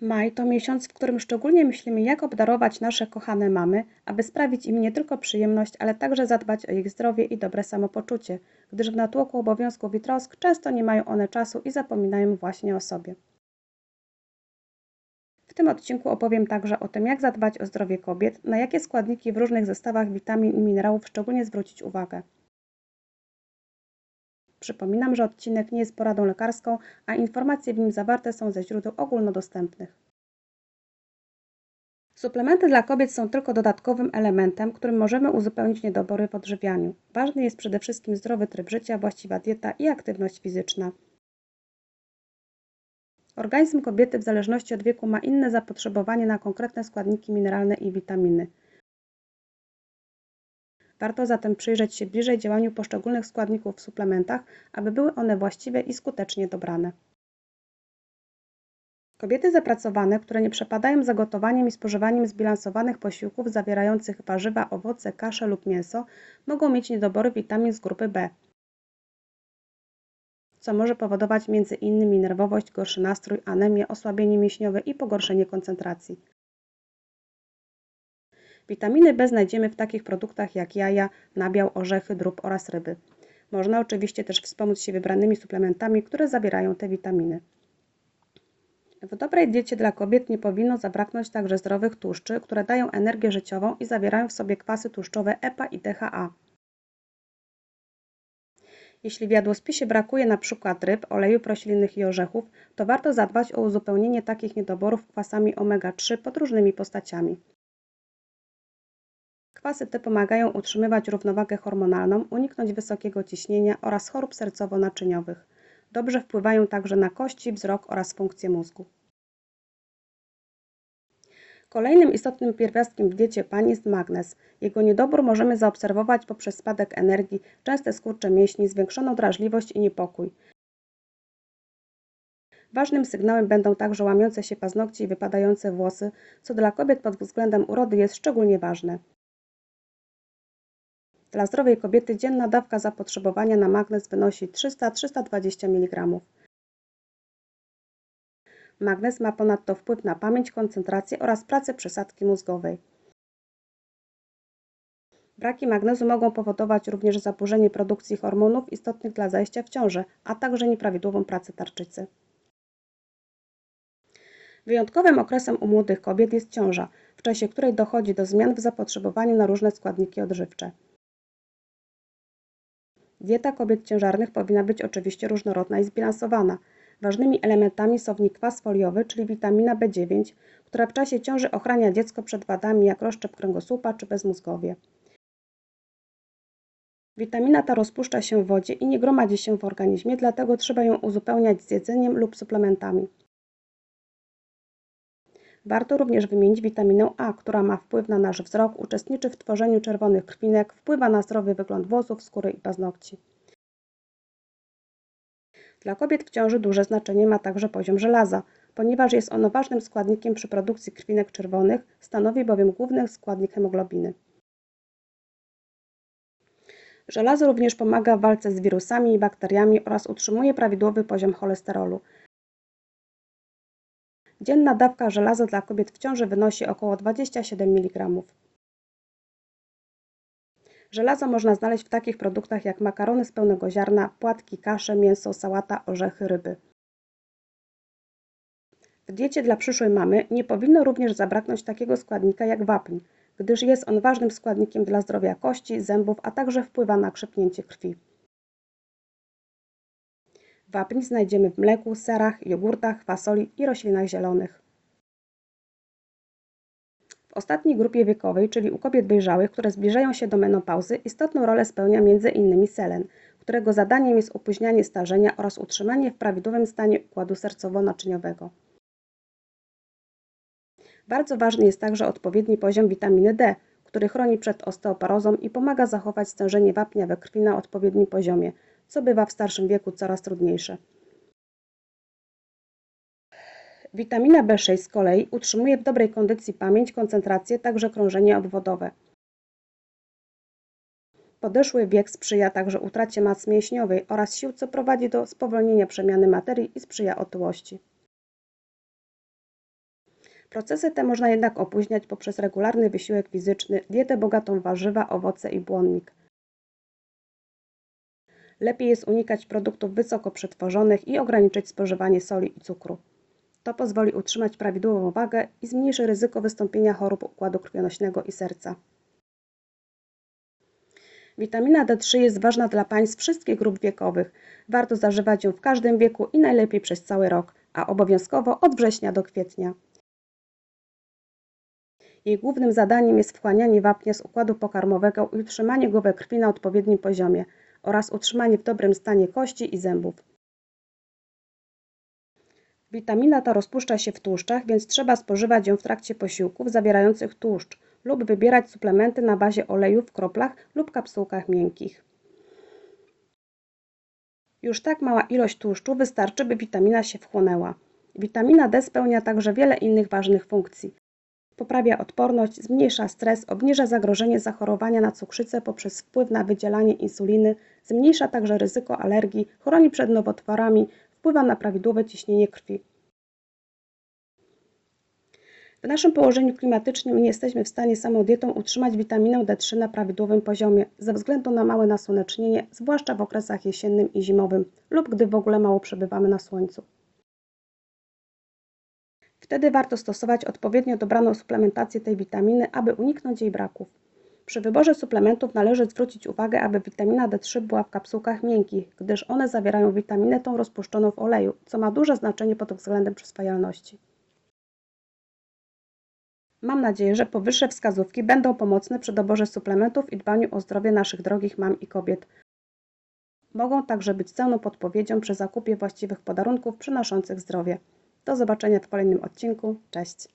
Maj to miesiąc, w którym szczególnie myślimy, jak obdarować nasze kochane mamy, aby sprawić im nie tylko przyjemność, ale także zadbać o ich zdrowie i dobre samopoczucie, gdyż w natłoku obowiązków i trosk często nie mają one czasu i zapominają właśnie o sobie. W tym odcinku opowiem także o tym, jak zadbać o zdrowie kobiet, na jakie składniki w różnych zestawach witamin i minerałów szczególnie zwrócić uwagę. Przypominam, że odcinek nie jest poradą lekarską, a informacje w nim zawarte są ze źródeł ogólnodostępnych. Suplementy dla kobiet są tylko dodatkowym elementem, którym możemy uzupełnić niedobory w odżywianiu. Ważny jest przede wszystkim zdrowy tryb życia, właściwa dieta i aktywność fizyczna. Organizm kobiety w zależności od wieku ma inne zapotrzebowanie na konkretne składniki mineralne i witaminy. Warto zatem przyjrzeć się bliżej działaniu poszczególnych składników w suplementach, aby były one właściwie i skutecznie dobrane. Kobiety zapracowane, które nie przepadają za gotowaniem i spożywaniem zbilansowanych posiłków zawierających warzywa, owoce, kasze lub mięso, mogą mieć niedobory witamin z grupy B, co może powodować m.in. nerwowość, gorszy nastrój, anemię, osłabienie mięśniowe i pogorszenie koncentracji. Witaminy B znajdziemy w takich produktach jak jaja, nabiał, orzechy, drób oraz ryby. Można oczywiście też wspomóc się wybranymi suplementami, które zawierają te witaminy. W dobrej diecie dla kobiet nie powinno zabraknąć także zdrowych tłuszczy, które dają energię życiową i zawierają w sobie kwasy tłuszczowe EPA i DHA. Jeśli w jadłospisie brakuje np. ryb, olejów roślinnych i orzechów, to warto zadbać o uzupełnienie takich niedoborów kwasami omega-3 pod różnymi postaciami. Kwasy te pomagają utrzymywać równowagę hormonalną, uniknąć wysokiego ciśnienia oraz chorób sercowo-naczyniowych. Dobrze wpływają także na kości, wzrok oraz funkcję mózgu. Kolejnym istotnym pierwiastkiem w diecie pań jest magnez. Jego niedobór możemy zaobserwować poprzez spadek energii, częste skurcze mięśni, zwiększoną drażliwość i niepokój. Ważnym sygnałem będą także łamiące się paznokcie i wypadające włosy, co dla kobiet pod względem urody jest szczególnie ważne. Dla zdrowej kobiety dzienna dawka zapotrzebowania na magnez wynosi 300–320 mg. Magnez ma ponadto wpływ na pamięć, koncentrację oraz pracę przesadki mózgowej. Braki magnezu mogą powodować również zaburzenie produkcji hormonów istotnych dla zajścia w ciążę, a także nieprawidłową pracę tarczycy. Wyjątkowym okresem u młodych kobiet jest ciąża, w czasie której dochodzi do zmian w zapotrzebowaniu na różne składniki odżywcze. Dieta kobiet ciężarnych powinna być oczywiście różnorodna i zbilansowana. Ważnymi elementami są w niej kwas foliowy, czyli witamina B9, która w czasie ciąży ochrania dziecko przed wadami jak rozszczep kręgosłupa czy bezmózgowie. Witamina ta rozpuszcza się w wodzie i nie gromadzi się w organizmie, dlatego trzeba ją uzupełniać z jedzeniem lub suplementami. Warto również wymienić witaminę A, która ma wpływ na nasz wzrok, uczestniczy w tworzeniu czerwonych krwinek, wpływa na zdrowy wygląd włosów, skóry i paznokci. Dla kobiet w ciąży duże znaczenie ma także poziom żelaza, ponieważ jest ono ważnym składnikiem przy produkcji krwinek czerwonych, stanowi bowiem główny składnik hemoglobiny. Żelazo również pomaga w walce z wirusami i bakteriami oraz utrzymuje prawidłowy poziom cholesterolu. Dzienna dawka żelaza dla kobiet w ciąży wynosi około 27 mg. Żelazo można znaleźć w takich produktach jak makarony z pełnego ziarna, płatki, kasze, mięso, sałata, orzechy, ryby. W diecie dla przyszłej mamy nie powinno również zabraknąć takiego składnika jak wapń, gdyż jest on ważnym składnikiem dla zdrowia kości, zębów, a także wpływa na krzepnięcie krwi. Wapń znajdziemy w mleku, serach, jogurtach, fasoli i roślinach zielonych. W ostatniej grupie wiekowej, czyli u kobiet dojrzałych, które zbliżają się do menopauzy, istotną rolę spełnia m.in. selen, którego zadaniem jest opóźnianie starzenia oraz utrzymanie w prawidłowym stanie układu sercowo-naczyniowego. Bardzo ważny jest także odpowiedni poziom witaminy D, który chroni przed osteoporozą i pomaga zachować stężenie wapnia we krwi na odpowiednim poziomie, co bywa w starszym wieku coraz trudniejsze. Witamina B6 z kolei utrzymuje w dobrej kondycji pamięć, koncentrację, także krążenie obwodowe. Podeszły wiek sprzyja także utracie masy mięśniowej oraz sił, co prowadzi do spowolnienia przemiany materii i sprzyja otyłości. Procesy te można jednak opóźniać poprzez regularny wysiłek fizyczny, dietę bogatą w warzywa, owoce i błonnik. Lepiej jest unikać produktów wysoko przetworzonych i ograniczyć spożywanie soli i cukru. To pozwoli utrzymać prawidłową wagę i zmniejszy ryzyko wystąpienia chorób układu krwionośnego i serca. Witamina D3 jest ważna dla pań wszystkich grup wiekowych. Warto zażywać ją w każdym wieku i najlepiej przez cały rok, a obowiązkowo od września do kwietnia. Jej głównym zadaniem jest wchłanianie wapnia z układu pokarmowego i utrzymanie go we krwi na odpowiednim poziomie oraz utrzymanie w dobrym stanie kości i zębów. Witamina ta rozpuszcza się w tłuszczach, więc trzeba spożywać ją w trakcie posiłków zawierających tłuszcz lub wybierać suplementy na bazie oleju w kroplach lub kapsułkach miękkich. Już tak mała ilość tłuszczu wystarczy, by witamina się wchłonęła. Witamina D spełnia także wiele innych ważnych funkcji. Poprawia odporność, zmniejsza stres, obniża zagrożenie zachorowania na cukrzycę poprzez wpływ na wydzielanie insuliny, zmniejsza także ryzyko alergii, chroni przed nowotworami, wpływa na prawidłowe ciśnienie krwi. W naszym położeniu klimatycznym nie jesteśmy w stanie samą dietą utrzymać witaminę D3 na prawidłowym poziomie ze względu na małe nasłonecznienie, zwłaszcza w okresach jesiennym i zimowym lub gdy w ogóle mało przebywamy na słońcu. Wtedy warto stosować odpowiednio dobraną suplementację tej witaminy, aby uniknąć jej braków. Przy wyborze suplementów należy zwrócić uwagę, aby witamina D3 była w kapsułkach miękkich, gdyż one zawierają witaminę tą rozpuszczoną w oleju, co ma duże znaczenie pod względem przyswajalności. Mam nadzieję, że powyższe wskazówki będą pomocne przy doborze suplementów i dbaniu o zdrowie naszych drogich mam i kobiet. Mogą także być cenną podpowiedzią przy zakupie właściwych podarunków przynoszących zdrowie. Do zobaczenia w kolejnym odcinku. Cześć!